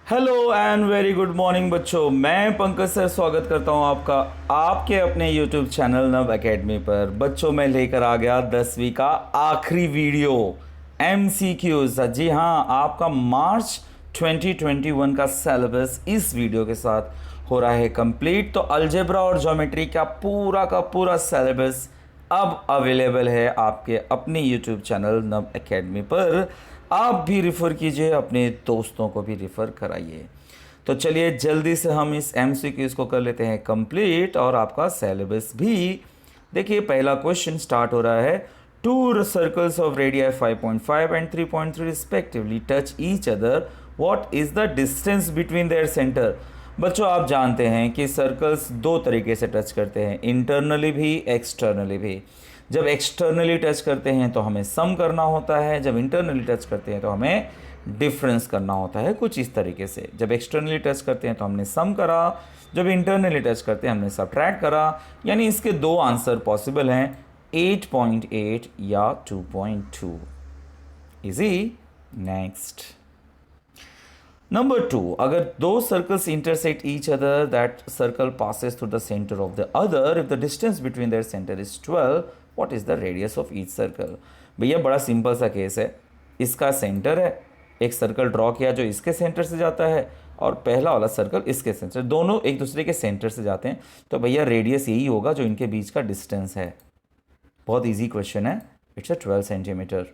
Hello and very good morning बच्चों। मैं Pankaj sir स्वागत करता हूं आपका आपके अपने यूट्यूब चैनल नव एकेडमी पर। बच्चों मैं लेकर आ गया 10वीं का आखिरी वीडियो MCQs। जी हाँ, आपका मार्च 2021 का सिलेबस इस वीडियो के साथ हो रहा है कंप्लीट। तो अलजेब्रा और ज्योमेट्री का पूरा सिलेबस अब अवेलेबल है आपके अपने यूट्यूब चैनल नव एकेडमी पर। आप भी रिफ़र कीजिए, अपने दोस्तों को भी रिफ़र कराइए। तो चलिए जल्दी से हम इस MCQs को कर लेते हैं कंप्लीट और आपका सिलेबस भी। देखिए पहला क्वेश्चन स्टार्ट हो रहा है। To circles of radius 5.5 and 3.3 respectively touch each other, what is the distance between their centre. बच्चों आप जानते हैं कि सर्कल्स दो तरीके से टच करते हैं, इंटरनली भी एक्सटर्नली भी। जब एक्सटर्नली टच करते हैं तो हमें सम करना होता है, जब इंटरनली टच करते हैं तो हमें डिफरेंस करना होता है। कुछ इस तरीके से, जब एक्सटर्नली टच करते हैं तो हमने सम करा, जब इंटरनली टच करते हैं हमने सब्ट्रैक्ट करा। यानी इसके दो आंसर पॉसिबल हैं, 8.8 या 2.2। इजी। नेक्स्ट नंबर 2, अगर दो circles intersect each other, that circle passes through the centre of the other if the distance between their centre is 12, what is the radius of each circle. भैया बड़ा simple सा case है। इसका centre है, एक circle draw किया जो इसके सेंटर से जाता है और पहला वाला सर्कल इसके सेंटर, दोनों एक दूसरे के सेंटर से जाते हैं। तो भैया रेडियस यही होगा जो इनके बीच का डिस्टेंस है। बहुत ईजी क्वेश्चन है, it's a 12 centimetre.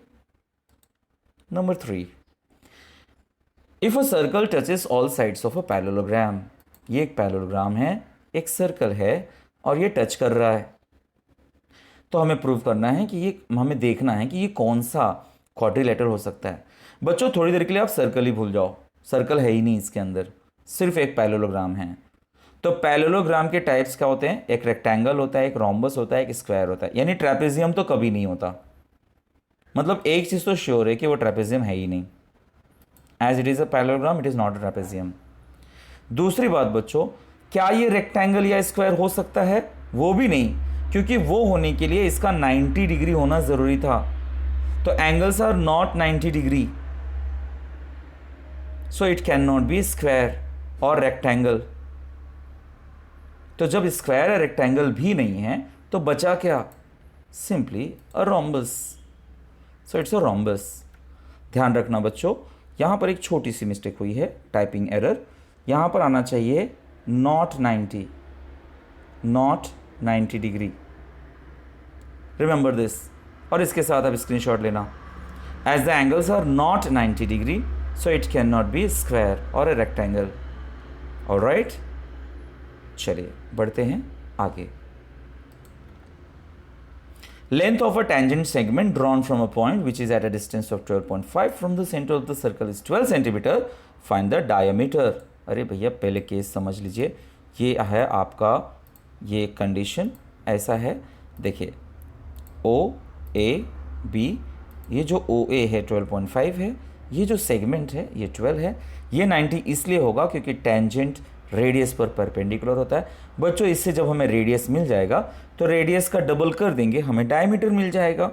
Number 3, if a circle touches all sides of a parallelogram. ये एक पैरेललोग्राम है, एक सर्कल है और ये टच कर रहा है। तो हमें प्रूव करना है कि ये, हमें देखना है कि ये कौन सा क्वाड्रिलेटरल हो सकता है। बच्चों थोड़ी देर के लिए आप सर्कल ही भूल जाओ, सर्कल है ही नहीं इसके अंदर, सिर्फ एक पैरेललोग्राम है। तो पैरेललोग्राम के टाइप्स क्या होते हैं, एक रेक्टेंगल होता है, एक रोम्बस होता है, एक स्क्वायर होता है। यानी ट्रेपेजियम तो कभी नहीं होता। मतलब एक चीज़ तो श्योर है कि वो ट्रेपेजियम है ही नहीं। As it is a parallelogram it is not a trapezium. दूसरी बात बच्चों, क्या ये रेक्टेंगल या स्क्वायर हो सकता है, वो भी नहीं, क्योंकि वो होने के लिए इसका 90 डिग्री होना जरूरी था। तो angles are not 90 degree, so it can not be square और रेक्टेंगल। तो जब स्क्वायर या रेक्टेंगल भी नहीं है तो बचा क्या, simply a rhombus. So it's a rhombus. ध्यान रखना बच्चों, यहाँ पर एक छोटी सी मिस्टेक हुई है, टाइपिंग एरर। यहाँ पर आना चाहिए not 90, not 90 degree. Remember this. और इसके साथ आप स्क्रीनशॉट लेना। As the angles are not 90 degree, so it can not be square और ए रेक्टेंगल। ऑलराइट, चलिए बढ़ते हैं आगे। Length of a tangent segment drawn from a point which is at a distance of 12.5 from the center of the circle is 12 centimeter. Find the diameter. अरे भैया पहले case समझ लीजिए। ये है आपका, ये कंडीशन ऐसा है। देखिए O A B, ये जो OA है 12.5 है, ये जो सेगमेंट है ये 12 है। ये 90 इसलिए होगा क्योंकि टेंजेंट रेडियस पर परपेंडिकुलर होता है। बच्चों इससे जब हमें रेडियस मिल जाएगा तो रेडियस का डबल कर देंगे, हमें डायमीटर मिल जाएगा।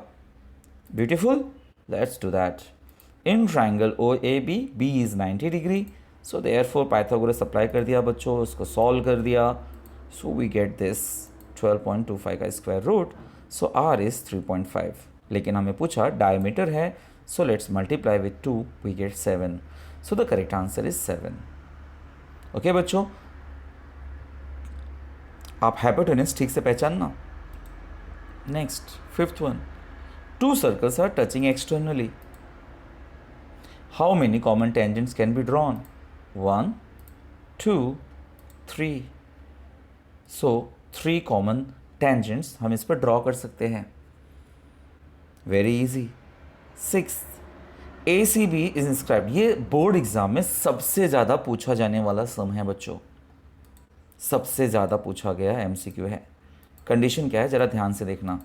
Beautiful, let's do that. In triangle OAB, B is 90 degree, so therefore Pythagoras apply कर दिया बच्चों, उसको सॉल्व कर दिया। सो वी गेट दिस 12.25 का square root, so R is 3.5। लेकिन हमें पूछा डायमीटर है, so let's multiply with 2, we get 7। So the correct answer is 7। Okay बच्चों, आप हाइपोटेनस ठीक से पहचानना। Next, fifth one, two circles are touching externally, how many common tangents can be drawn. 1 2 3। So 3 common tangents हम इस पर draw कर सकते हैं। Very easy. 6, ACB is inscribed. ये बोर्ड एग्जाम में सबसे ज़्यादा पूछा जाने वाला सम है बच्चों, सबसे ज़्यादा पूछा गया MCQ है। कंडीशन क्या है ज़रा ध्यान से देखना।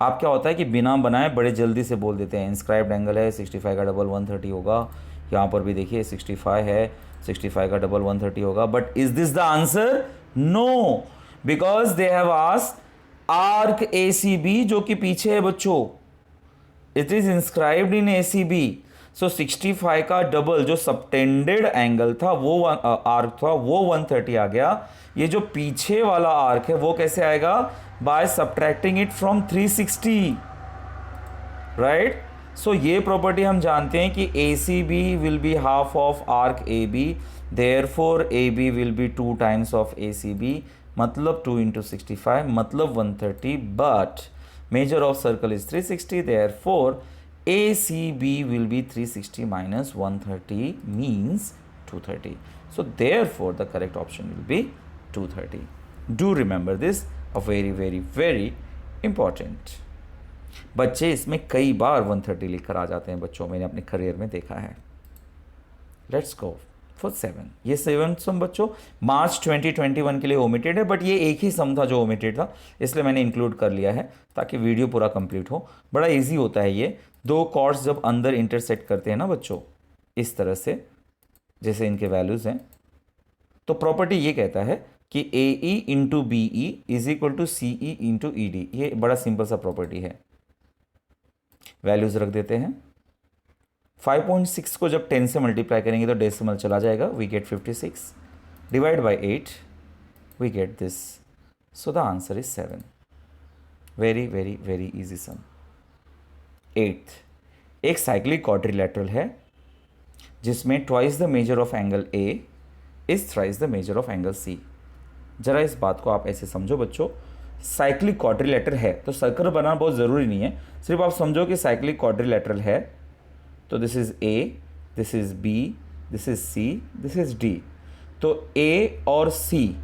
आप क्या होता है कि बिना बनाए बड़े जल्दी से बोल देते हैं इंस्क्राइब्ड एंगल है 65 का डबल 130 होगा। यहाँ पर भी देखिए 65 है, 65 का डबल 130 होगा। But is this the answer? No, because they have asked arc ACB जो कि पीछे है बच्चों। It is inscribed in ACB. सो 65 का डबल जो सबटेंडेड एंगल था वो आर्क था वो 130 आ गया। ये जो पीछे वाला आर्क है वो कैसे आएगा? By subtracting it from 360, right. So ये प्रॉपर्टी हम जानते हैं कि A C B will be half of arc A B, therefore A B will be 2 times of A C B, मतलब 2 इंटू 65 मतलब 130, but measure of circle is 360, therefore ACB will be 360 minus 130 means 230. So therefore the correct option will be 230. Do remember this, a very important. बच्चे इसमें कई बार 130 लिखकर आ जाते हैं बच्चों, मैंने अपने करियर में देखा है। Let's go for 7। ये 7 सम बच्चों मार्च 2021 के लिए ओमिटेड है, बट ये एक ही सम था जो ओमिटेड था, इसलिए मैंने इंक्लूड कर लिया है ताकि वीडियो पूरा कंप्लीट हो। बड़ा इजी होता है ये। 2 कॉर्ड्स जब अंदर इंटरसेक्ट करते हैं ना बच्चों, इस तरह से जैसे इनके वैल्यूज़ हैं, तो प्रॉपर्टी ये कहता है कि A E into B E is equal to C E into E D. ये बड़ा सिंपल सा प्रॉपर्टी है। वैल्यूज़ रख देते हैं। 5.6 को जब 10 से मल्टीप्लाई करेंगे तो डेसिमल चला जाएगा, we get 56, divide by 8 we get this, so the answer is 7। Very easy sum. 8th, एक साइक्लिक क्वाड्रिलेटरल है जिसमें twice the measure of angle A is thrice the measure of angle C. जरा इस बात को आप ऐसे समझो बच्चों, साइक्लिक क्वाड्रिलेटरल है तो सर्कल बनाना बहुत ज़रूरी नहीं है, सिर्फ आप समझो कि साइक्लिक क्वाड्रिलेटरल है तो this is A, this is B, this is C, this is D. तो ए और सी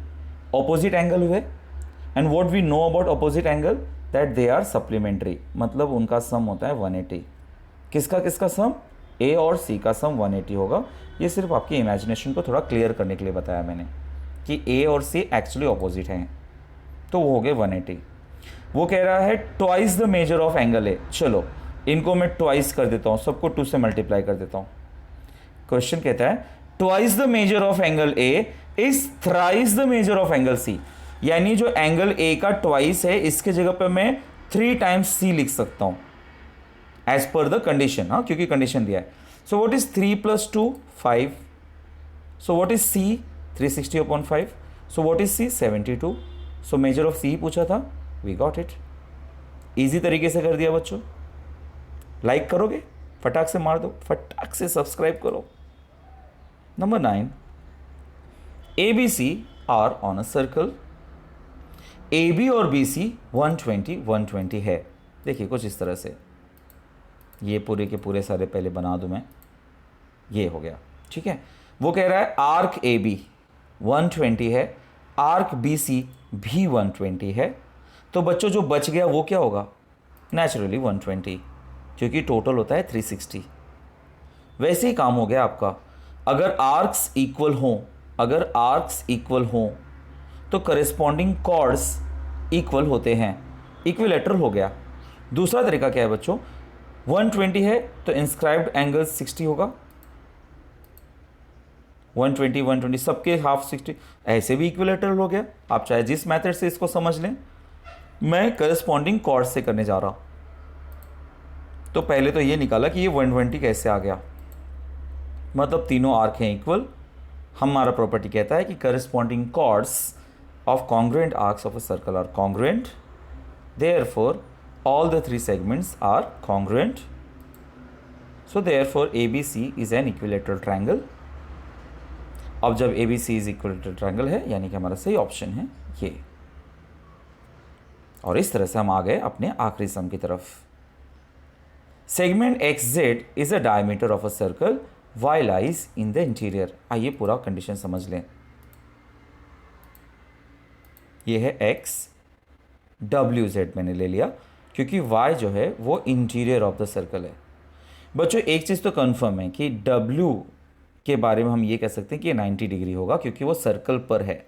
ऑपोजिट एंगल हुए, and what we know about opposite angle that they are supplementary, मतलब उनका सम होता है 180। किसका सम? ए और सी का सम 180 होगा। ये सिर्फ आपकी इमेजिनेशन को थोड़ा क्लियर करने के लिए बताया मैंने कि ए और सी एक्चुअली ऑपोजिट हैं, तो वो हो गए 180। वो कह रहा है twice the measure of angle ए। चलो इनको मैं ट्वाइस कर देता हूँ, सबको 2 से मल्टीप्लाई कर देता हूँ। क्वेश्चन कहता है twice the measure of angle A is thrice the measure of angle C, यानी जो एंगल ए का ट्वाइस है इसके जगह पे मैं 3 टाइम्स सी लिख सकता हूँ एज पर द कंडीशन, हाँ, क्योंकि कंडीशन दिया है। So what is 3 + 2 5, so what is C 360/5, so what is C 72, so measure of C पूछा था, वी गॉट इट। इजी तरीके से कर दिया बच्चों। लाइक करोगे? फटाक से मार दो, फटाक से सब्सक्राइब करो। Number 9, A B C are on a circle, A B और बी सी 120 है। देखिए कुछ इस तरह से, ये पूरे के पूरे सारे पहले बना दूं मैं, ये हो गया, ठीक है। वो कह रहा है आर्क ए बी 120 है, आर्क बी सी भी 120 है, तो बच्चों जो बच गया वो क्या होगा? नेचुरली 120, क्योंकि टोटल होता है 360। वैसे ही काम हो गया आपका। अगर आर्क्स इक्वल हों तो करेस्पॉन्डिंग कॉर्ड्स इक्वल होते हैं, इक्विलेटरल हो गया। दूसरा तरीका क्या है बच्चों? 120 है तो इंस्क्राइब्ड एंगल 60 होगा, 120 सबके हाफ 60, ऐसे भी इक्विलेटरल हो गया। आप चाहे जिस मेथड से इसको समझ लें, मैं करेस्पॉन्डिंग कॉर्ड से करने जा रहा हूं। तो पहले तो ये निकाला कि ये 120 कैसे आ गया, मतलब तीनों आर्क हैं इक्वल। हमारा प्रॉपर्टी कहता है कि corresponding chords of congruent arcs of a circle are congruent, therefore all the 3 segments are congruent, so therefore ABC is an equilateral triangle। अब जब ABC is equilateral triangle है यानी कि हमारा सही ऑप्शन है ये। और इस तरह से हम आ गए अपने आखिरी सम की तरफ। Segment XZ is a diameter of a circle y lies in the interior। आइए पूरा कंडीशन समझ लें। ये है X, WZ मैंने ले लिया क्योंकि y जो है वो इंटीरियर ऑफ द सर्कल है। बच्चों एक चीज़ तो कंफर्म है कि W के बारे में हम ये कह सकते हैं कि 90 डिग्री होगा क्योंकि वो सर्कल पर है,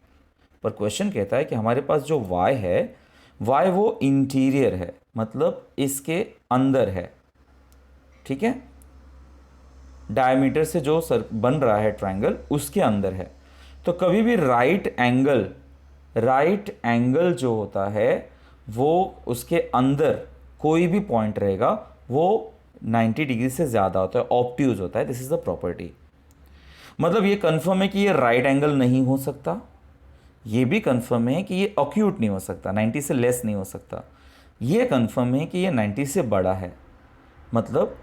पर क्वेश्चन कहता है कि हमारे पास जो y है y वो इंटीरियर है, मतलब इसके अंदर है, ठीक है। डायमीटर से जो बन रहा है ट्रायंगल उसके अंदर है। तो कभी भी राइट एंगल जो होता है वो उसके अंदर कोई भी पॉइंट रहेगा वो 90 डिग्री से ज़्यादा होता है, ऑब्ट्यूज होता है, दिस इज़ द प्रॉपर्टी। मतलब ये कन्फर्म है कि ये राइट एंगल नहीं हो सकता, ये भी कन्फर्म है कि ये अक्यूट नहीं हो सकता, 90 से लेस नहीं हो सकता, ये कन्फर्म है कि ये 90 से बड़ा है। मतलब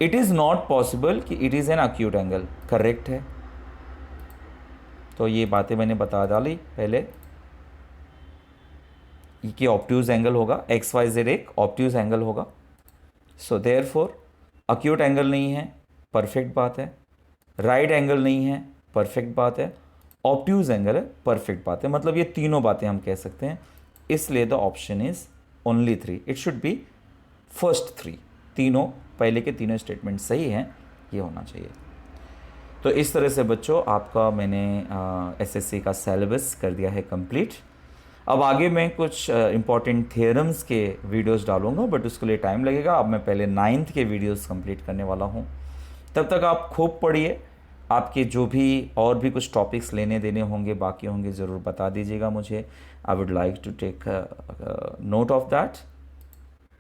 इट इज़ नॉट पॉसिबल कि it is an acute angle, correct है। तो ये बातें मैंने बता डाली पहले कि ऑब्ट्यूज एंगल होगा, एक्स वाई जेड एक ऑब्ट्यूज एंगल होगा। सो देयरफॉर अक्यूट एंगल नहीं है, परफेक्ट बात है। राइट एंगल नहीं है, परफेक्ट बात है। ऑब्ट्यूज एंगल है, परफेक्ट बात है। मतलब ये तीनों बातें हम कह सकते हैं, इसलिए the option is only 3। It should be first 3, तीनों पहले के तीनों स्टेटमेंट सही हैं, ये होना चाहिए। तो इस तरह से बच्चों आपका मैंने एसएससी का सिलेबस कर दिया है कंप्लीट। अब आगे मैं कुछ इंपॉर्टेंट थियरम्स के वीडियोस डालूंगा, बट उसके लिए टाइम लगेगा। अब मैं पहले 9th के वीडियोस कंप्लीट करने वाला हूँ। तब तक आप खूब पढ़िए, आपके जो भी और भी कुछ टॉपिक्स लेने देने होंगे, बाकी होंगे, ज़रूर बता दीजिएगा मुझे। I would like to take note of that.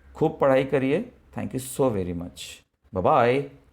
खूब पढ़ाई करिए। Thank you so very much. Bye bye.